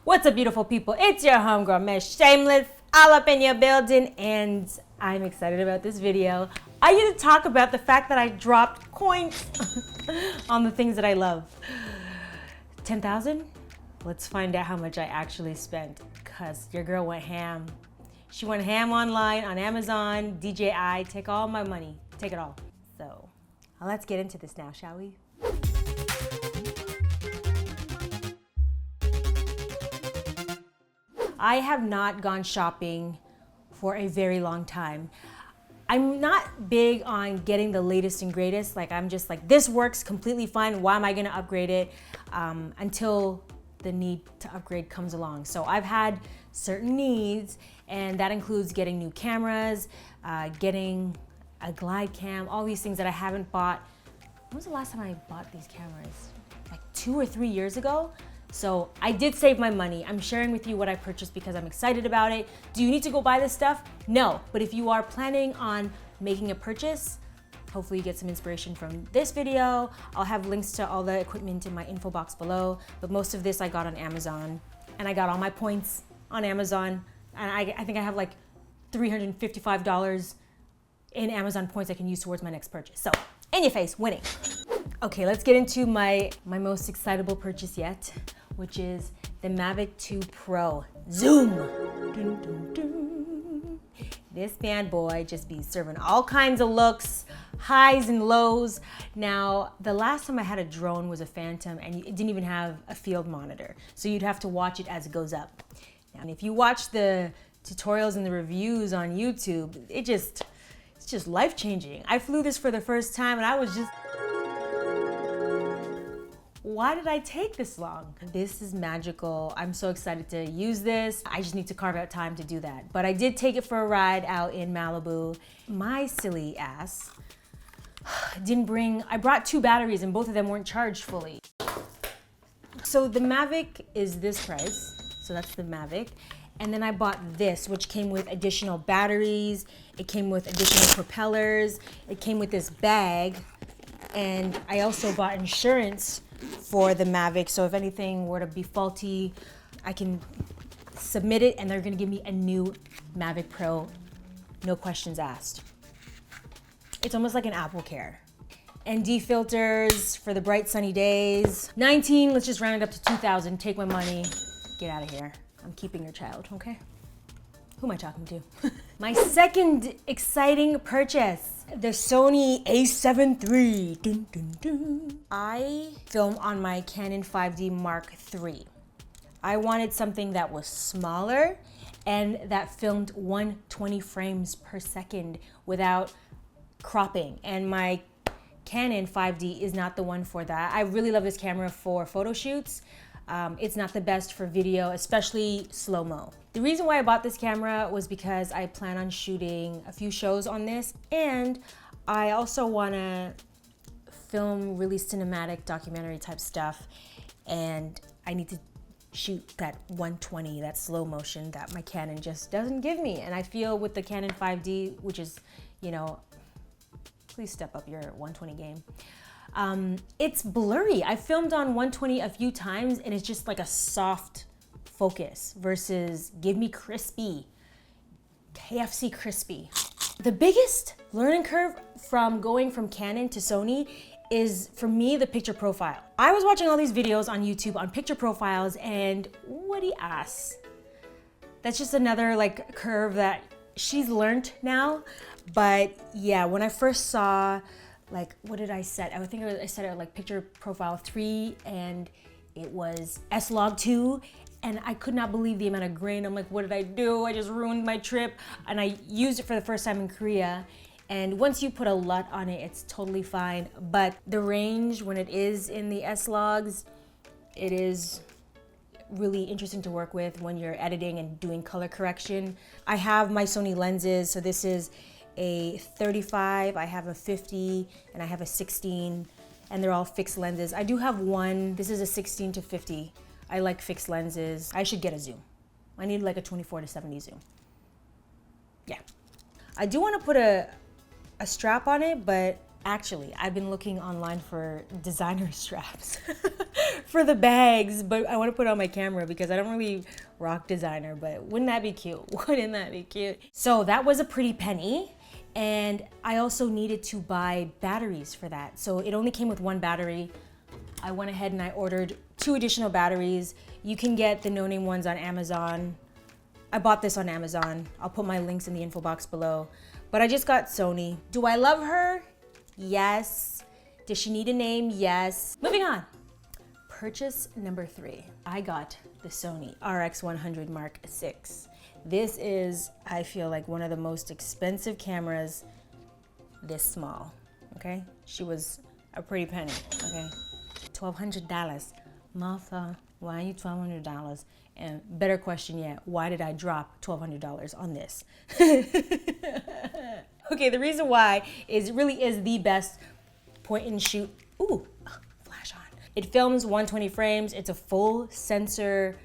What's up, beautiful people? It's your homegirl, Miss Shameless, all up in your building, and I'm excited about this video. I get to talk about the fact that I dropped coins on the things that I love. 10,000? Let's find out how much I actually spent, because your girl went ham. She went ham online, on Amazon, DJI, take all my money, take it all. So, let's get into this now, shall we? I have not gone shopping for a very long time. I'm not big on getting the latest and greatest. Like, I'm just like, this works completely fine. Why am I gonna upgrade it? Until the need to upgrade comes along. So I've had certain needs, and that includes getting new cameras, getting a glide cam, all these things that I haven't bought. When was the last time I bought these cameras? Like 2 or 3 years ago? So I did save my money. I'm sharing with you what I purchased because I'm excited about it. Do you need to go buy this stuff? No, but if you are planning on making a purchase, hopefully you get some inspiration from this video. I'll have links to all the equipment in my info box below, but most of this I got on Amazon, and I got all my points on Amazon, and I think I have like $355 in Amazon points I can use towards my next purchase. So, in your face, winning. Okay, let's get into my most excitable purchase yet, which is the Mavic 2 Pro. Zoom! Dun, dun, dun. This bad boy just be serving all kinds of looks, highs and lows. Now, the last time I had a drone was a Phantom, and it didn't even have a field monitor, so you'd have to watch it as it goes up. Now, and if you watch the tutorials and the reviews on YouTube, it's just life-changing. I flew this for the first time, and I was just, why did I take this long? This is magical. I'm so excited to use this. I just need to carve out time to do that. But I did take it for a ride out in Malibu. My silly ass didn't bring, I brought 2 batteries and both of them weren't charged fully. So the Mavic is this price. So that's the Mavic. And then I bought this, which came with additional batteries. It came with additional propellers. It came with this bag. And I also bought insurance for the Mavic, so if anything were to be faulty, I can submit it and they're gonna give me a new Mavic Pro, no questions asked. It's almost like an Apple Care. ND filters for the bright sunny days. 19, let's just round it up to 2,000, take my money, get out of here. I'm keeping your child, okay? Who am I talking to? My second exciting purchase, the Sony A7III. Dun, dun, dun. I film on my Canon 5D Mark III. I wanted something that was smaller and that filmed 120 frames per second without cropping. And my Canon 5D is not the one for that. I really love this camera for photo shoots. It's not the best for video, especially slow-mo. The reason why I bought this camera was because I plan on shooting a few shows on this, and I also want to film really cinematic documentary type stuff, and I need to shoot that 120, that slow motion that my Canon just doesn't give me. And I feel with the Canon 5D, which is, you know, please step up your 120 game. It's blurry. I filmed on 120 a few times and it's just like a soft focus versus give me crispy, KFC crispy. The biggest learning curve from going from Canon to Sony is, for me, the picture profile. I was watching all these videos on YouTube on picture profiles, and woody ass. That's just another like curve that she's learned now. But yeah, when I first saw, like, what did I set? I think I set it like picture profile 3, and it was S-Log 2, and I could not believe the amount of grain. I'm like, what did I do? I just ruined my trip. And I used it for the first time in Korea. And once you put a LUT on it, it's totally fine. But the range, when it is in the S-Logs, it is really interesting to work with when you're editing and doing color correction. I have my Sony lenses, so this is a 35, I have a 50, and I have a 16, and they're all fixed lenses. I do have one, this is a 16 to 50. I like fixed lenses. I should get a zoom. I need like a 24 to 70 zoom. Yeah. I do want to put a strap on it, but Actually, I've been looking online for designer straps for the bags, but I want to put it on my camera because I don't really rock designer, but wouldn't that be cute? Wouldn't that be cute? So that was a pretty penny. And I also needed to buy batteries for that. So it only came with one battery. I went ahead and I ordered 2 additional batteries. You can get the no-name ones on Amazon. I bought this on Amazon. I'll put my links in the info box below. But I just got Sony. Do I love her? Yes. Does she need a name? Yes. Moving on. Purchase number 3. I got the Sony RX100 Mark VI. This is, I feel like, one of the most expensive cameras this small, okay? She was a pretty penny, okay? $1,200. Martha, why are you $1,200? And better question yet, why did I drop $1,200 on this? Okay, the reason why is it really is the best point and shoot. Ooh, flash on. It films 120 frames. It's a full sensor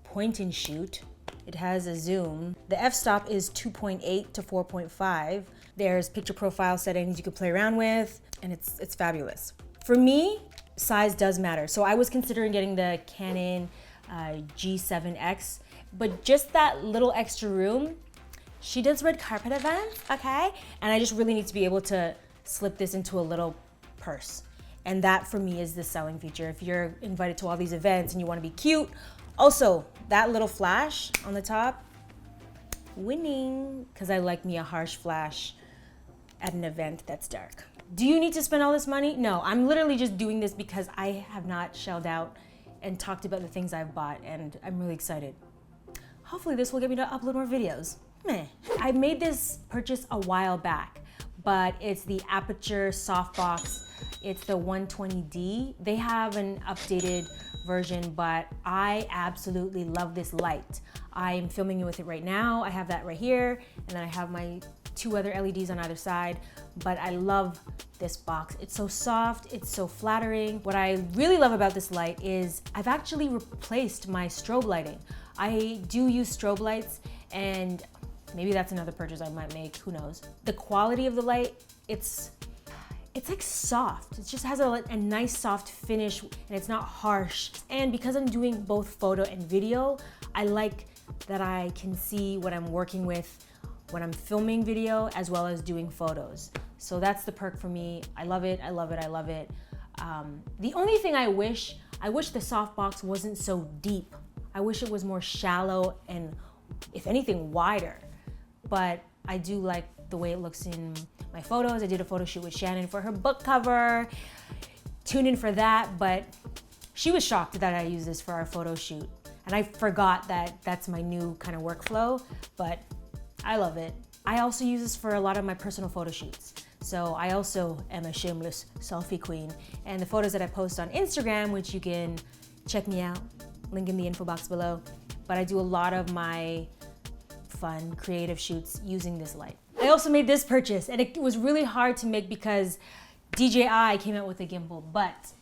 point and shoot. It has a zoom. The f-stop is 2.8 to 4.5. There's picture profile settings you can play around with, and it's fabulous. For me, size does matter. So I was considering getting the Canon G7X, but just that little extra room, she does red carpet events, okay? And I just really need to be able to slip this into a little purse. And that for me is the selling feature. If you're invited to all these events and you want to be cute, also that little flash on the top, winning, because I like me a harsh flash at an event that's dark. Do you need to spend all this money? No, I'm literally just doing this because I have not shelled out and talked about the things I've bought, and I'm really excited. Hopefully this will get me to upload more videos. Meh. I made this purchase a while back, but it's the Aperture softbox. It's the 120D. They have an updated version, but I absolutely love this light. I'm filming with it right now. I have that right here, and then I have my 2 other LEDs on either side, but I love this box. It's so soft, it's so flattering. What I really love about this light is I've actually replaced my strobe lighting. I do use strobe lights, and maybe that's another purchase I might make, who knows. The quality of the light, it's like soft. It just has a nice soft finish, and it's not harsh. And because I'm doing both photo and video, I like that I can see what I'm working with when I'm filming video as well as doing photos. So that's the perk for me. I love it, I love it, I love it. The only thing I wish the softbox wasn't so deep. I wish it was more shallow and, if anything, wider. But I do like the way it looks in my photos. I did a photo shoot with Shannon for her book cover. Tune in for that, but she was shocked that I used this for our photo shoot. And I forgot that that's my new kind of workflow, but I love it. I also use this for a lot of my personal photo shoots. So I also am a shameless selfie queen. And the photos that I post on Instagram, which you can check me out, link in the info box below. But I do a lot of my fun, creative shoots using this light. I also made this purchase, and it was really hard to make because DJI came out with a gimbal, but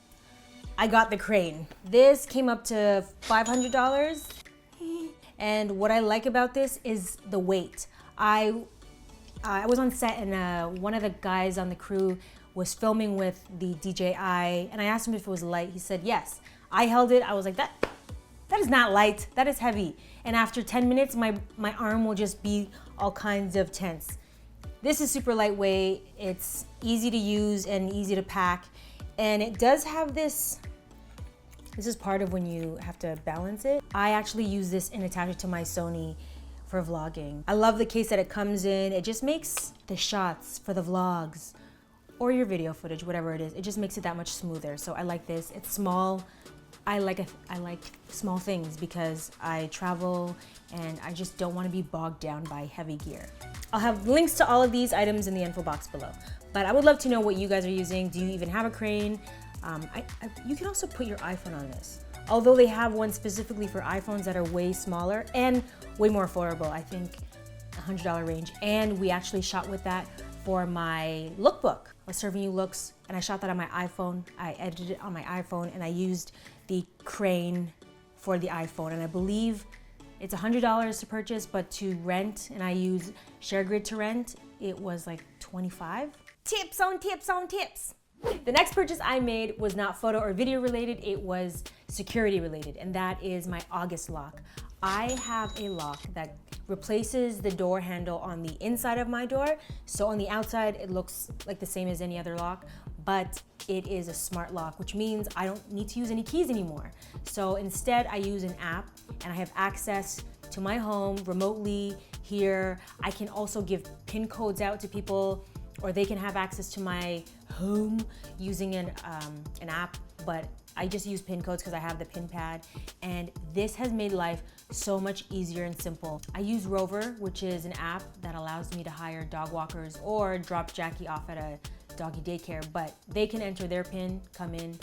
I got the crane. This came up to $500. And what I like about this is the weight. I was on set, and one of the guys on the crew was filming with the DJI, and I asked him if it was light. He said yes. I held it. I was like, that is not light. That is heavy. And after 10 minutes, my arm will just be all kinds of tense. This is super lightweight. It's easy to use and easy to pack. And it does have this is part of when you have to balance it. I actually use this and attach it to my Sony for vlogging. I love the case that it comes in. It just makes the shots for the vlogs or your video footage, whatever it is, it just makes it that much smoother. So I like this. It's small. I like small things because I travel and I just don't want to be bogged down by heavy gear. I'll have links to all of these items in the info box below. But I would love to know what you guys are using. Do you even have a crane? You can also put your iPhone on this. Although they have one specifically for iPhones that are way smaller and way more affordable, I think $100 range. And we actually shot with that for my lookbook. I was serving you looks, and I shot that on my iPhone. I edited it on my iPhone, and I used the crane for the iPhone. And I believe it's $100 to purchase, but to rent, and I use ShareGrid to rent, it was like $25. Tips on tips on tips. The next purchase I made was not photo or video related, it was security related, and that is my August lock. I have a lock that replaces the door handle on the inside of my door. So on the outside, it looks like the same as any other lock, but it is a smart lock, which means I don't need to use any keys anymore. So instead I use an app and I have access to my home remotely here. I can also give PIN codes out to people, or they can have access to my home using an app, but I just use PIN codes because I have the PIN pad, and this has made life so much easier and simple. I use Rover, which is an app that allows me to hire dog walkers or drop Jackie off at a doggy daycare, but they can enter their PIN, come in.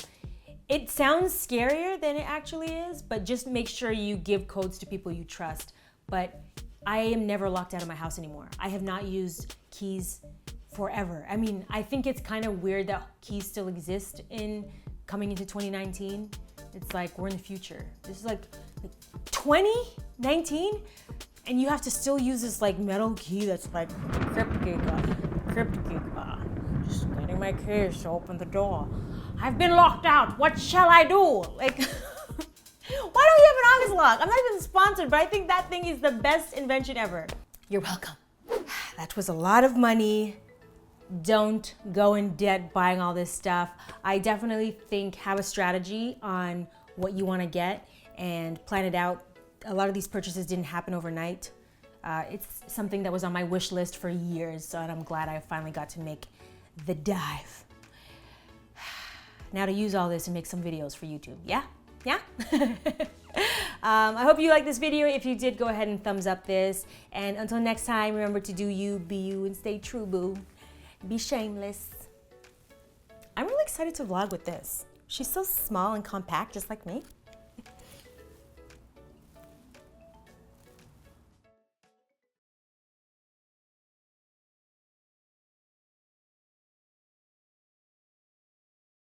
It sounds scarier than it actually is, but just make sure you give codes to people you trust. But I am never locked out of my house anymore. I have not used keys forever. I mean, I think it's kind of weird that keys still exist coming into 2019. It's like we're in the future. This is like 2019, and you have to still use this like metal key that's like cryptic. Just getting my keys to open the door. I've been locked out. What shall I do? Like, why don't you have an August lock? I'm not even sponsored, but I think that thing is the best invention ever. You're welcome. That was a lot of money. Don't go in debt buying all this stuff. I definitely think have a strategy on what you want to get and plan it out. A lot of these purchases didn't happen overnight. It's something that was on my wish list for years, so I'm glad I finally got to make the dive. Now to use all this and make some videos for YouTube. Yeah? Yeah? I hope you liked this video. If you did, go ahead and thumbs up this. And until next time, remember to do you, be you, and stay true, boo. Be shameless. I'm really excited to vlog with this. She's so small and compact, just like me.